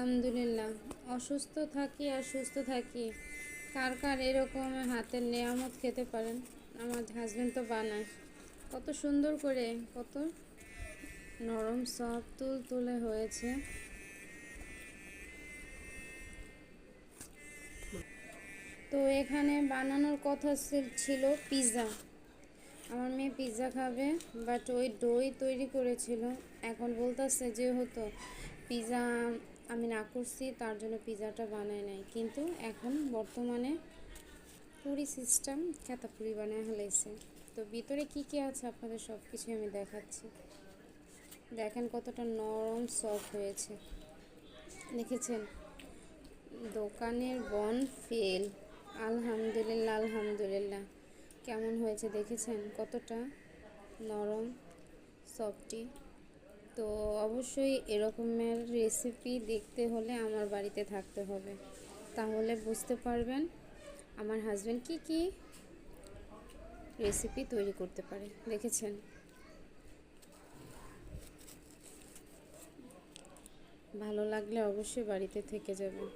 আলহামদুলিল্লাহ। অসুস্থ থাকি আর সুস্থ থাকি, কার কার এরকম হাতের নেয়ামত খেতে পারেন? আমার হাজব্যান্ড তো বানায় কত সুন্দর করে, কত নরম সফট তুল তুলে হয়েছে। তো এখানে বানানোর কথা ছিল পিৎজা। আমার মেয়ে পিৎজা খাবে, বাট ওই দই তৈরি করেছিল। এখন বলতেছে যেহেতু পিৎজা আমি না করছি, তার জন্য পিৎজাটা বানায় নাই। কিন্তু এখন বর্তমানে পুরি সিস্টেম খেতা পুরি বানায় ফেলেছে। তো ভিতরে কি কি আছে আপনাদের সব কিছু আমি দেখাচ্ছি। দেখেন কতটা নরম সফট হয়েছে, দেখেছেন? দোকানের বন ফেল। আলহামদুলিল্লাহ আলহামদুলিল্লাহ। কেমন হয়েছে দেখেছেন? কতটা নরম সফটি। তো অবশ্যই এরকমের রেসিপি দেখতে হলে আমার বাড়িতে থাকতে হবে, তাহলে বুঝতে পারবেন আমার হাজব্যান্ড কি কি রেসিপি তৈরি করতে পারে। দেখেছেন? ভালো লাগলে অবশ্যই বাড়িতে থেকে যাবেন।